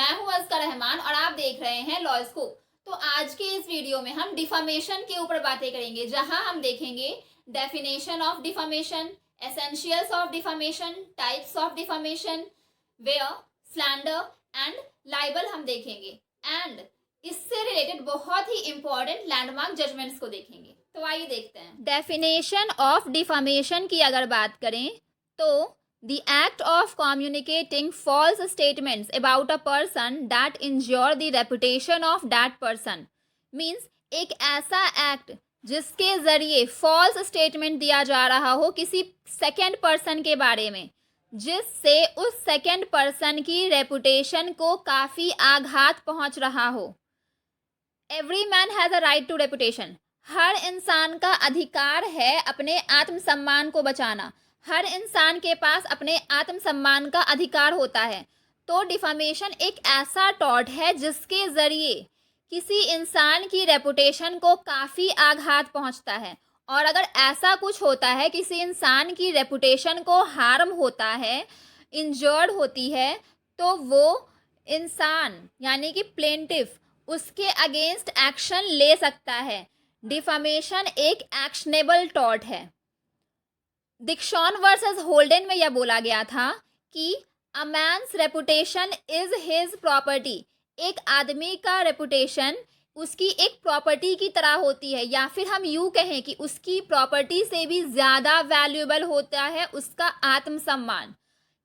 मैं हूं अज़का रहमान और आप देख रहे हैं लॉ स्कूप। तो आज के इस वीडियो में हम डिफामेशन के ऊपर बातें करेंगे, जहां हम देखेंगे definition of defamation, essentials of defamation, types of defamation, where, slander and libel हम देखेंगे एंड इससे रिलेटेड बहुत ही इंपॉर्टेंट लैंडमार्क जजमेंट्स को देखेंगे। तो आइए देखते हैं। डेफिनेशन ऑफ डिफामेशन की अगर बात करें तो the act of communicating false statements about a person that injure the reputation of that person means एक ऐसा एक्ट जिसके जरिए फॉल्स स्टेटमेंट दिया जा रहा हो किसी सेकेंड पर्सन के बारे में, जिससे उस सेकेंड पर्सन की रेपुटेशन को काफ़ी आघात पहुंच रहा हो। Every man has a right to reputation. हर इंसान का अधिकार है अपने आत्मसम्मान को बचाना। हर इंसान के पास अपने आत्मसम्मान का अधिकार होता है। तो डिफामेशन एक ऐसा टॉर्ट है जिसके ज़रिए किसी इंसान की रेपुटेशन को काफ़ी आघात पहुंचता है। और अगर ऐसा कुछ होता है, किसी इंसान की रेपुटेशन को हार्म होता है, इंजर्ड होती है, तो वो इंसान यानी कि प्लेंटिफ उसके अगेंस्ट एक्शन ले सकता है। डिफामेशन एक एक्शनेबल टॉर्ट है। डिक्शन वर्सेस होल्डन में यह बोला गया था कि a man's reputation is his property. एक आदमी का रेपुटेशन उसकी एक प्रॉपर्टी की तरह होती है, या फिर हम यूँ कहें कि उसकी प्रॉपर्टी से भी ज़्यादा वैल्यूएबल होता है उसका आत्मसम्मान।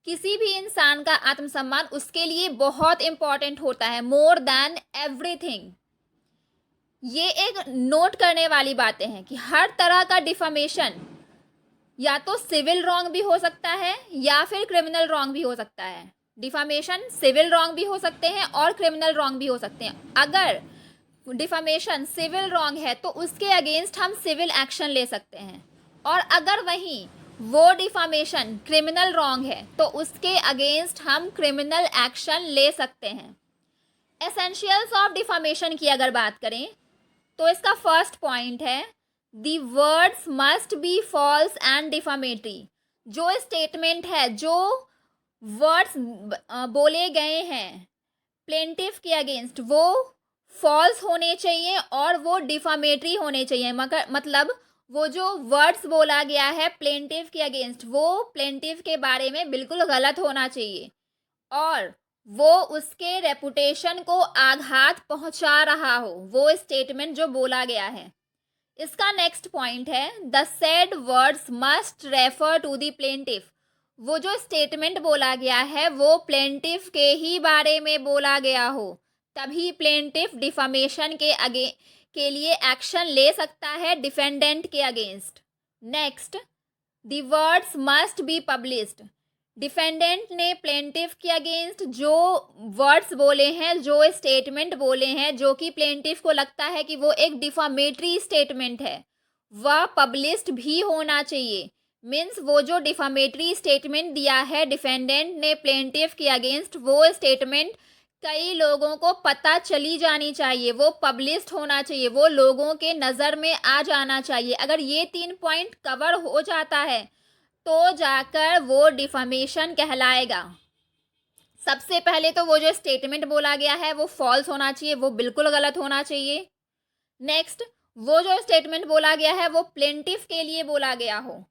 किसी भी इंसान का आत्मसम्मान उसके लिए बहुत इम्पॉर्टेंट होता है, मोर देन एवरीथिंग। ये एक नोट करने वाली बातें हैं कि हर तरह का डिफामेशन या तो सिविल रॉन्ग भी हो सकता है या फिर क्रिमिनल रॉन्ग भी हो सकता है। डिफामेशन सिविल रॉन्ग भी हो सकते हैं और क्रिमिनल रॉन्ग भी हो सकते हैं। अगर डिफामेशन सिविल रॉन्ग है तो उसके अगेंस्ट हम सिविल एक्शन ले सकते हैं, और अगर वहीं वो डिफामेशन क्रिमिनल रॉन्ग है तो उसके अगेंस्ट हम क्रिमिनल एक्शन ले सकते हैं। एसेंशियल्स ऑफ डिफामेशन की अगर बात करें तो इसका फर्स्ट पॉइंट है the words must be false and defamatory. जो स्टेटमेंट है, जो वर्ड्स बोले गए हैं प्लेंटिफ के अगेंस्ट, वो फॉल्स होने चाहिए और वो डिफामेटरी होने चाहिए। मगर मतलब वो जो वर्ड्स बोला गया है प्लेंटिफ के अगेंस्ट, वो प्लेंटिफ के बारे में बिल्कुल गलत होना चाहिए और वो उसके रेपुटेशन को आघात पहुंचा रहा हो, वो स्टेटमेंट जो बोला गया है। इसका नेक्स्ट पॉइंट है the said words must refer to the plaintiff. वो जो स्टेटमेंट बोला गया है वो प्लेंटिफ के ही बारे में बोला गया हो, तभी प्लेंटिफ डिफामेशन के लिए एक्शन ले सकता है डिफेंडेंट के against. Next, the words must be published. Defendant ने प्लेंटिफ के अगेंस्ट जो वर्ड्स बोले हैं, जो स्टेटमेंट बोले हैं, जो कि प्लेंटिफ को लगता है कि वो एक डिफामेटरी स्टेटमेंट है, वह पब्लिश्ड भी होना चाहिए। मीन्स वो जो डिफामेटरी स्टेटमेंट दिया है डिफेंडेंट ने प्लेंटिफ के अगेंस्ट, वो स्टेटमेंट कई लोगों को पता चली जानी चाहिए, वो पब्लिश्ड होना चाहिए, वो लोगों के नज़र में आ जाना चाहिए। अगर ये 3 पॉइंट कवर हो जाता है तो जाकर वो डिफामेशन कहलाएगा। सबसे पहले तो वो जो स्टेटमेंट बोला गया है वो फॉल्स होना चाहिए, वो बिल्कुल गलत होना चाहिए। नेक्स्ट, वो जो स्टेटमेंट बोला गया है वो प्लेंटिफ के लिए बोला गया हो।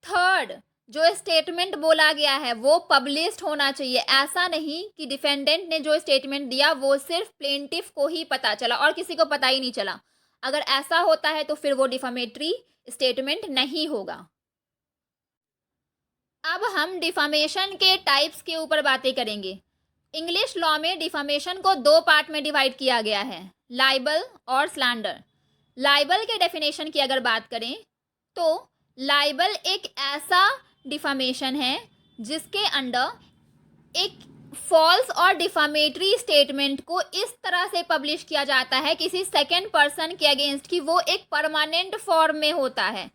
थर्ड, जो स्टेटमेंट बोला गया है वो पब्लिश्ड होना चाहिए। ऐसा नहीं कि डिफेंडेंट ने जो स्टेटमेंट दिया वो सिर्फ प्लेंटिफ को ही पता चला और किसी को पता ही नहीं चला। अगर ऐसा होता है तो फिर वो डिफामेटरी स्टेटमेंट नहीं होगा। अब हम डिफामेशन के टाइप्स के ऊपर बातें करेंगे। इंग्लिश लॉ में डिफामेशन को 2 पार्ट में डिवाइड किया गया है, लाइबल और स्लैंडर। लाइबल के डेफिनेशन की अगर बात करें तो लाइबल एक ऐसा डिफामेशन है जिसके अंडर एक फॉल्स और डिफामेटरी स्टेटमेंट को इस तरह से पब्लिश किया जाता है किसी सेकेंड पर्सन के अगेंस्ट कि वो एक परमानेंट फॉर्म में होता है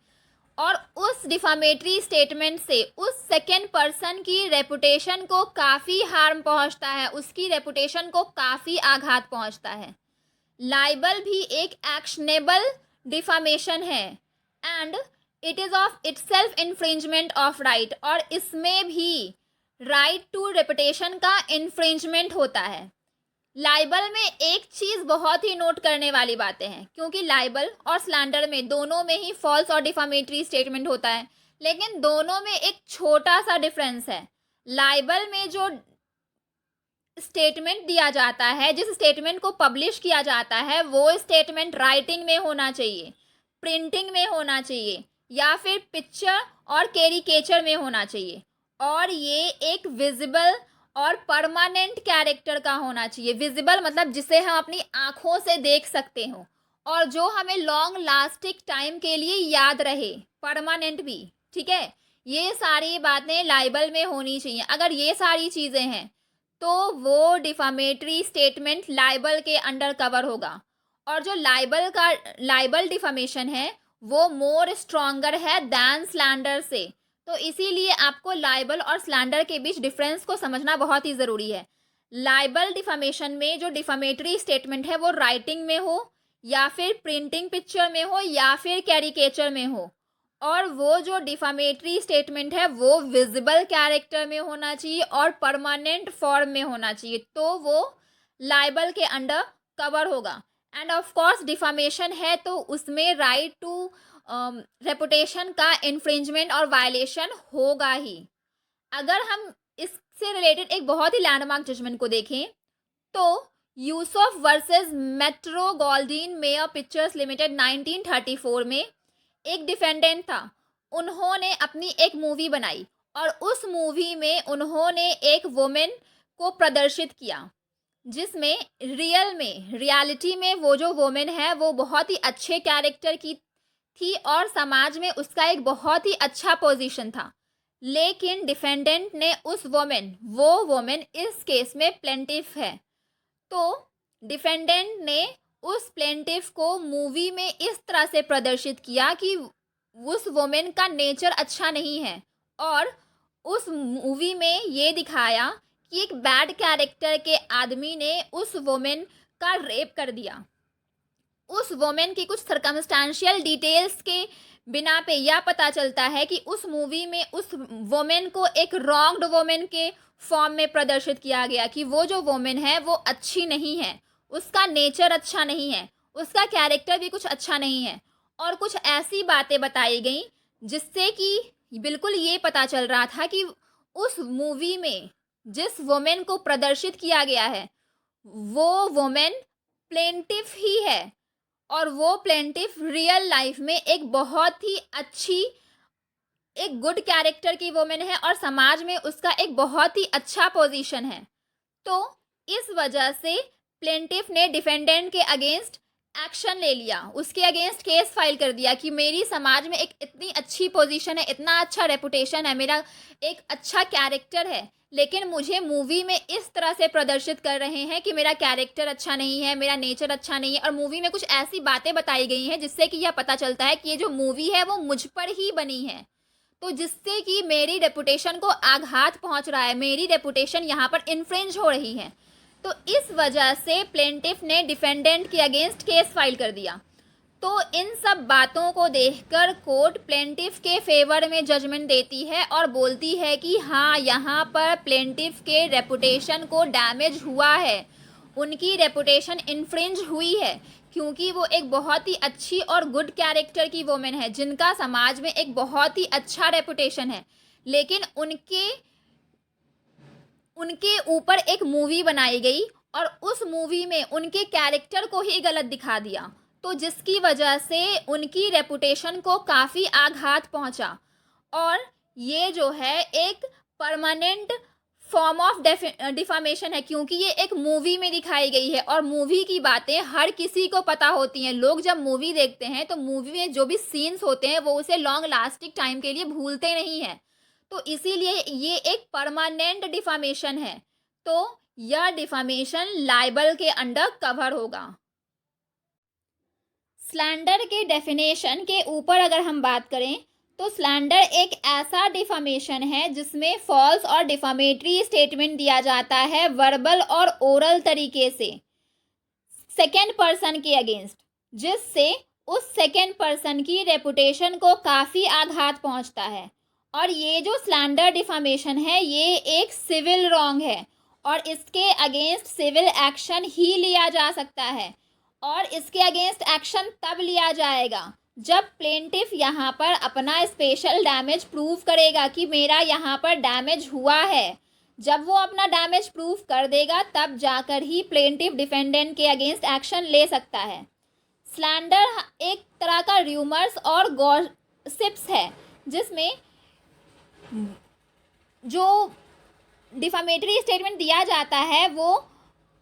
और उस डिफामेटरी स्टेटमेंट से उस सेकेंड पर्सन की रेपुटेशन को काफ़ी हार्म पहुंचता है, उसकी रेपुटेशन को काफ़ी आघात पहुंचता है। लाइबल भी एक एक्शनेबल डिफामेशन है and it is of itself infringement of right, और इसमें भी राइट टू रेपुटेशन का इन्फ्रिंजमेंट होता है। लाइबल में एक चीज़ बहुत ही नोट करने वाली बातें हैं, क्योंकि लाइबल और स्लैंडर में दोनों में ही फॉल्स और डिफामेटरी स्टेटमेंट होता है, लेकिन दोनों में एक छोटा सा डिफरेंस है। लाइबल में जो स्टेटमेंट दिया जाता है, जिस स्टेटमेंट को पब्लिश किया जाता है, वो स्टेटमेंट राइटिंग में होना चाहिए, प्रिंटिंग में होना चाहिए, या फिर पिक्चर और कैरिकेचर में होना चाहिए, और ये एक विजिबल और परमानेंट कैरेक्टर का होना चाहिए। विजिबल मतलब जिसे हम अपनी आँखों से देख सकते हो और जो हमें लॉन्ग लास्टिंग टाइम के लिए याद रहे, परमानेंट भी, ठीक है। ये सारी बातें लाइबल में होनी चाहिए। अगर ये सारी चीज़ें हैं तो वो डिफामेटरी स्टेटमेंट लाइबल के अंडर कवर होगा। और जो लाइबल डिफामेशन है वो मोर स्ट्रॉन्गर है दैन स्लैंडर से। तो इसीलिए आपको लाइबल और स्लैंडर के बीच डिफरेंस को समझना बहुत ही ज़रूरी है। लाइबल डिफामेशन में जो डिफामेटरी स्टेटमेंट है वो राइटिंग में हो, या फिर प्रिंटिंग पिक्चर में हो, या फिर कैरिकेचर में हो, और वो जो डिफामेटरी स्टेटमेंट है वो विजिबल कैरेक्टर में होना चाहिए और परमानेंट फॉर्म में होना चाहिए, तो वो लाइबल के अंडर कवर होगा। एंड ऑफ कोर्स डिफामेशन है तो उसमें राइट टू रेपुटेशन का इन्फ्रिंजमेंट और वायलेशन होगा ही। अगर हम इससे रिलेटेड एक बहुत ही लैंडमार्क जजमेंट को देखें तो Youssoupoff versus Metro Goldwyn Mayer Pictures limited 1934 में एक डिफेंडेंट था। उन्होंने अपनी एक मूवी बनाई और उस मूवी में उन्होंने एक वुमेन को प्रदर्शित किया, जिसमें रियलिटी में वो जो वुमेन है वो बहुत ही अच्छे कैरेक्टर की थी और समाज में उसका एक बहुत ही अच्छा पोजीशन था। लेकिन डिफेंडेंट ने वो वुमेन इस केस में प्लेंटिफ है, तो डिफेंडेंट ने उस प्लेंटिफ को मूवी में इस तरह से प्रदर्शित किया कि उस वुमेन का नेचर अच्छा नहीं है, और उस मूवी में ये दिखाया कि एक बैड कैरेक्टर के आदमी ने उस वुमेन का रेप कर दिया। उस वुमेन की कुछ सर्कमस्टेंशियल डिटेल्स के बिना पे यह पता चलता है कि उस मूवी में उस वुमेन को एक रॉन्ग्ड वुमेन के फॉर्म में प्रदर्शित किया गया कि वो जो वुमेन है वो अच्छी नहीं है, उसका नेचर अच्छा नहीं है, उसका कैरेक्टर भी कुछ अच्छा नहीं है, और कुछ ऐसी बातें बताई गई जिससे कि बिल्कुल ये पता चल रहा था कि उस मूवी में जिस वुमेन को प्रदर्शित किया गया है वो वुमेन प्लेंटिफ ही है, और वो प्लेंटिफ रियल लाइफ में एक बहुत ही अच्छी, एक गुड कैरेक्टर की वुमेन है और समाज में उसका एक बहुत ही अच्छा पोजीशन है। तो इस वजह से प्लेंटिफ ने डिफेंडेंट के अगेंस्ट एक्शन ले लिया, उसके अगेंस्ट केस फाइल कर दिया कि मेरी समाज में एक इतनी अच्छी पोजीशन है, इतना अच्छा रेपुटेशन है, मेरा एक अच्छा कैरेक्टर है, लेकिन मुझे मूवी में इस तरह से प्रदर्शित कर रहे हैं कि मेरा कैरेक्टर अच्छा नहीं है, मेरा नेचर अच्छा नहीं है, और मूवी में कुछ ऐसी बातें बताई गई हैं जिससे कि यह पता चलता है कि ये जो मूवी है वो मुझ पर ही बनी है, तो जिससे कि मेरी रेपुटेशन को आघात पहुंच रहा है, मेरी रेपुटेशन यहाँ पर इन्फ्रिंज हो रही है। तो इस वजह से प्लेंटिफ ने डिफेंडेंट के अगेंस्ट केस फाइल कर दिया। तो इन सब बातों को देखकर कोर्ट प्लेंटिफ के फेवर में जजमेंट देती है और बोलती है कि हाँ, यहाँ पर प्लेंटिफ के रेपुटेशन को डैमेज हुआ है, उनकी रेपुटेशन इन्फ्रिंज हुई है, क्योंकि वो एक बहुत ही अच्छी और गुड कैरेक्टर की वुमेन है जिनका समाज में एक बहुत ही अच्छा रेपुटेशन है, लेकिन उनके ऊपर एक मूवी बनाई गई और उस मूवी में उनके कैरेक्टर को ही गलत दिखा दिया, तो जिसकी वजह से उनकी रेपुटेशन को काफ़ी आघात पहुंचा। और ये जो है एक परमानेंट फॉर्म ऑफ डिफामेशन है, क्योंकि ये एक मूवी में दिखाई गई है और मूवी की बातें हर किसी को पता होती हैं। लोग जब मूवी देखते हैं तो मूवी में जो भी सीन्स होते हैं वो उसे लॉन्ग लास्टिंग टाइम के लिए भूलते नहीं हैं, तो इसीलिए ये एक परमानेंट डिफामेशन है, तो यह डिफामेशन लाइबल के अंडर कवर होगा। स्लैंडर के डेफिनेशन के ऊपर अगर हम बात करें तो स्लैंडर एक ऐसा डिफामेशन है जिसमें फॉल्स और डिफामेटरी स्टेटमेंट दिया जाता है वर्बल और ओरल तरीके से सेकेंड पर्सन के अगेंस्ट, जिससे उस सेकेंड पर्सन की रेपुटेशन को काफ़ी आघात पहुंचता है। और ये जो स्लैंडर डिफामेशन है ये एक सिविल रॉन्ग है और इसके अगेंस्ट सिविल एक्शन ही लिया जा सकता है। और इसके अगेंस्ट एक्शन तब लिया जाएगा जब प्लेंटिफ यहाँ पर अपना स्पेशल डैमेज प्रूव करेगा कि मेरा यहाँ पर डैमेज हुआ है। जब वो अपना डैमेज प्रूव कर देगा तब जाकर ही प्लेंटिफ डिफेंडेंट के अगेंस्ट एक्शन ले सकता है। स्लैंडर एक तरह का र्यूमर्स और गॉसिप्स है जिसमें जो डिफामेटरी स्टेटमेंट दिया जाता है वो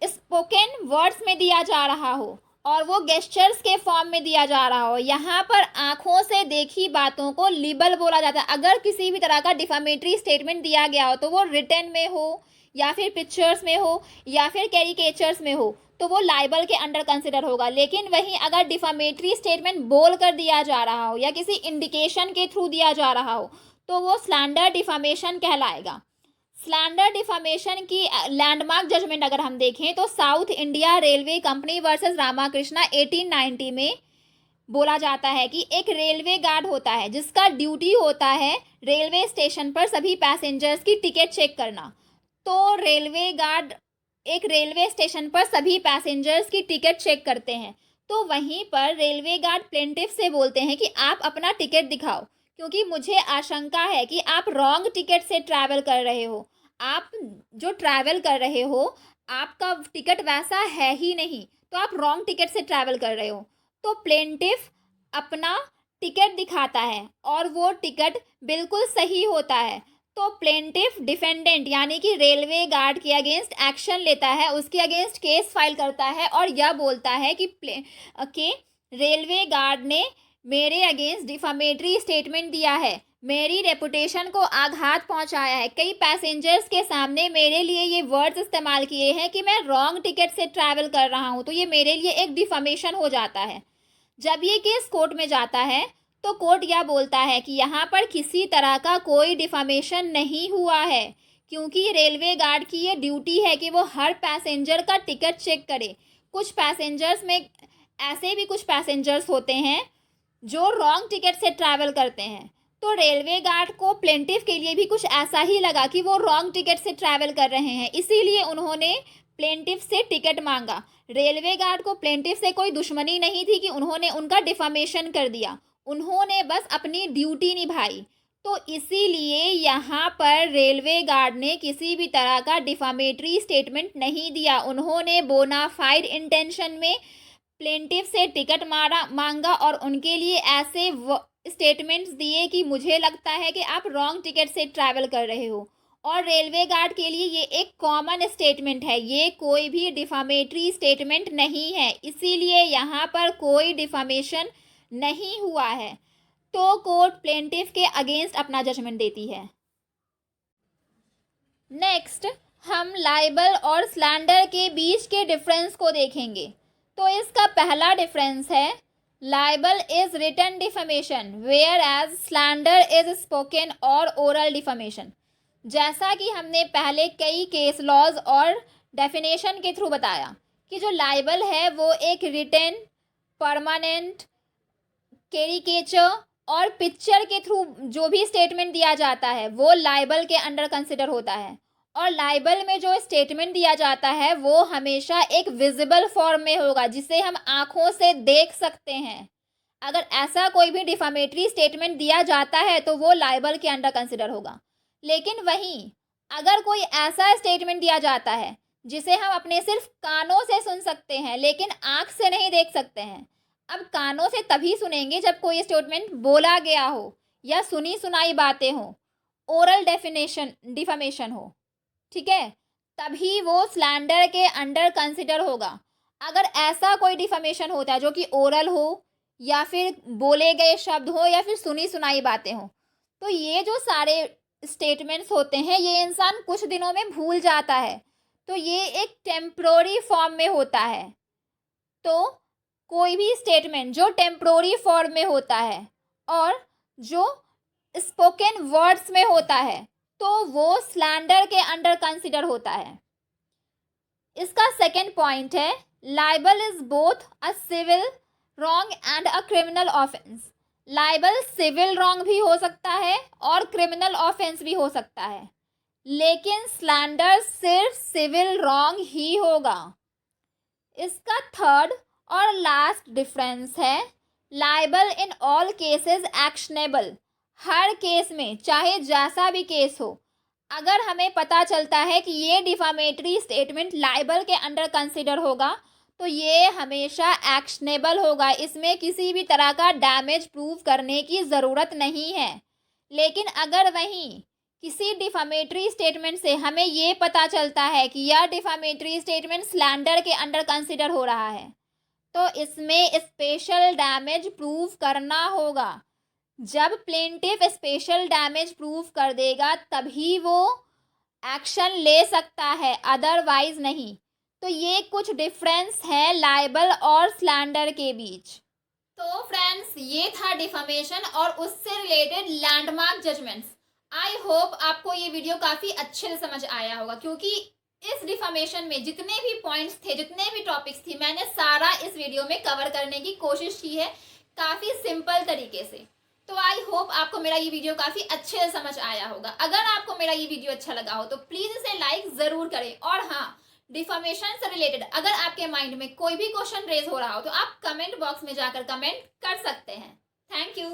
स्पोकन वर्ड्स में दिया जा रहा हो और वो गेस्चर्स के फॉर्म में दिया जा रहा हो। यहाँ पर आंखों से देखी बातों को लिबल बोला जाता है। अगर किसी भी तरह का डिफामेटरी स्टेटमेंट दिया गया हो तो वो रिटन में हो या फिर पिक्चर्स में हो या फिर कैरिकेचर्स में हो तो वो लाइबल के अंडर कंसिडर होगा। लेकिन वहीं अगर डिफामेटरी स्टेटमेंट बोल कर दिया जा रहा हो या किसी इंडिकेशन के थ्रू दिया जा रहा हो तो वो स्लैंडर डिफामेशन कहलाएगा। स्लैंडर डिफामेशन की लैंडमार्क जजमेंट अगर हम देखें तो south India railway company versus Ramakrishna 1890 में बोला जाता है कि एक रेलवे गार्ड होता है जिसका ड्यूटी होता है रेलवे स्टेशन पर सभी पैसेंजर्स की टिकट चेक करना। तो रेलवे गार्ड एक रेलवे स्टेशन पर सभी पैसेंजर्स की टिकट चेक करते हैं। तो वहीं पर रेलवे गार्ड प्लेंटिफ से बोलते हैं कि आप अपना टिकट दिखाओ क्योंकि मुझे आशंका है कि आप रॉन्ग टिकट से ट्रैवल कर रहे हो। आप जो ट्रैवल कर रहे हो आपका टिकट वैसा है ही नहीं, तो आप रॉन्ग टिकट से ट्रैवल कर रहे हो। तो प्लेंटिफ अपना टिकट दिखाता है और वो टिकट बिल्कुल सही होता है। तो प्लेंटिफ डिफेंडेंट यानी कि रेलवे गार्ड के अगेंस्ट एक्शन लेता है, उसके अगेंस्ट केस फाइल करता है और यह बोलता है कि रेलवे गार्ड ने मेरे अगेंस्ट डिफामेटरी स्टेटमेंट दिया है, मेरी रेपुटेशन को आघात पहुंचाया है, कई पैसेंजर्स के सामने मेरे लिए ये वर्ड्स इस्तेमाल किए हैं कि मैं रॉन्ग टिकट से ट्रैवल कर रहा हूं, तो ये मेरे लिए एक डिफामेशन हो जाता है। जब ये केस कोर्ट में जाता है तो कोर्ट यह बोलता है कि यहाँ पर किसी तरह का कोई डिफामेशन नहीं हुआ है क्योंकि रेलवे गार्ड की ये ड्यूटी है कि वो हर पैसेंजर का टिकट चेक करे। कुछ पैसेंजर्स में ऐसे भी कुछ पैसेंजर्स होते हैं जो रॉन्ग टिकट से ट्रैवल करते हैं। तो रेलवे गार्ड को प्लेंटिफ के लिए भी कुछ ऐसा ही लगा कि वो रॉन्ग टिकट से ट्रैवल कर रहे हैं, इसीलिए उन्होंने प्लेंटिफ से टिकट मांगा। रेलवे गार्ड को प्लेंटिफ से कोई दुश्मनी नहीं थी कि उन्होंने उनका डिफामेशन कर दिया, उन्होंने बस अपनी ड्यूटी निभाई। तो इसीलिए यहाँ पर रेलवे गार्ड ने किसी भी तरह का डिफामेटरी स्टेटमेंट नहीं दिया, उन्होंने बोनाफाइड इंटेंशन में प्लेंटिफ से टिकट मांगा और उनके लिए ऐसे स्टेटमेंट्स दिए कि मुझे लगता है कि आप रॉन्ग टिकट से ट्रैवल कर रहे हो। और रेलवे गार्ड के लिए ये एक कॉमन स्टेटमेंट है, ये कोई भी डिफामेटरी स्टेटमेंट नहीं है, इसीलिए यहाँ पर कोई डिफामेशन नहीं हुआ है। तो कोर्ट प्लेंटिफ के अगेंस्ट अपना जजमेंट देती है। नेक्स्ट हम लाइबल और स्लैंडर के बीच के डिफरेंस को देखेंगे। तो इसका पहला डिफरेंस है libel is written defamation whereas slander is spoken और ओरल डिफमेशन। जैसा कि हमने पहले कई केस लॉज और डेफिनेशन के थ्रू बताया कि जो लाइबल है वो एक रिटन, परमानेंट, कैरिकेचर और पिक्चर के थ्रू जो भी स्टेटमेंट दिया जाता है वो लाइबल के अंडर कंसिडर होता है। और लाइबल में जो स्टेटमेंट दिया जाता है वो हमेशा एक विजिबल फॉर्म में होगा जिसे हम आंखों से देख सकते हैं। अगर ऐसा कोई भी डिफामेटरी स्टेटमेंट दिया जाता है तो वो लाइबल के अंडर कंसिडर होगा। लेकिन वहीं अगर कोई ऐसा स्टेटमेंट दिया जाता है जिसे हम अपने सिर्फ कानों से सुन सकते हैं लेकिन आंख से नहीं देख सकते हैं, अब कानों से तभी सुनेंगे जब कोई स्टेटमेंट बोला गया हो या सुनी सुनाई बातें हो, ओरल डिफामेशन हो, ठीक है, तभी वो स्लैंडर के अंडर कंसिडर होगा। अगर ऐसा कोई डिफामेशन होता है जो कि ओरल हो या फिर बोले गए शब्द हो या फिर सुनी सुनाई बातें हो, तो ये जो सारे स्टेटमेंट्स होते हैं ये इंसान कुछ दिनों में भूल जाता है, तो ये एक टेम्प्रोरी फॉर्म में होता है। तो कोई भी स्टेटमेंट जो टेम्प्रोरी फॉर्म में होता है और जो स्पोकन वर्ड्स में होता है तो वो स्लैंडर के अंडर कंसिडर होता है। इसका सेकेंड पॉइंट है libel is both a civil wrong and a criminal offence. Libel civil wrong भी हो सकता है और क्रिमिनल ऑफेंस भी हो सकता है। लेकिन स्लैंडर सिर्फ सिविल रॉन्ग ही होगा। इसका थर्ड और लास्ट डिफरेंस है liable in all cases actionable. Her case में चाहे जैसा भी केस हो, अगर हमें पता चलता है कि ये डिफामेटरी स्टेटमेंट लाइबल के अंडर कंसिडर होगा तो ये हमेशा एक्शनेबल होगा। इसमें किसी भी तरह का डैमेज प्रूव करने की ज़रूरत नहीं है। लेकिन अगर वहीं किसी डिफामेटरी स्टेटमेंट से हमें ये पता चलता है कि यह डिफामेटरी स्टेटमेंट स्लैंडर के अंडर कंसिडर हो रहा है तो इसमें स्पेशल डैमेज प्रूव करना होगा। जब प्लेंटिफ स्पेशल डैमेज प्रूव कर देगा तभी वो एक्शन ले सकता है, अदरवाइज नहीं। तो ये कुछ डिफरेंस है लाइबल और स्लैंडर के बीच। तो फ्रेंड्स, ये था डिफामेशन और उससे related landmark judgments. I hope आपको ये वीडियो काफ़ी अच्छे से समझ आया होगा, क्योंकि इस डिफामेशन में जितने भी पॉइंट्स थे, जितने भी टॉपिक्स थी, मैंने सारा इस वीडियो में कवर करने की कोशिश की है काफ़ी सिंपल तरीके से। तो आई होप आपको मेरा ये वीडियो काफ़ी अच्छे से समझ आया होगा। अगर आपको मेरा ये वीडियो अच्छा लगा हो तो प्लीज़ इसे लाइक ज़रूर करें। और हाँ, डिफामेशन से रिलेटेड अगर आपके माइंड में कोई भी क्वेश्चन रेज हो रहा हो तो आप कमेंट बॉक्स में जाकर कमेंट कर सकते हैं। Thank you.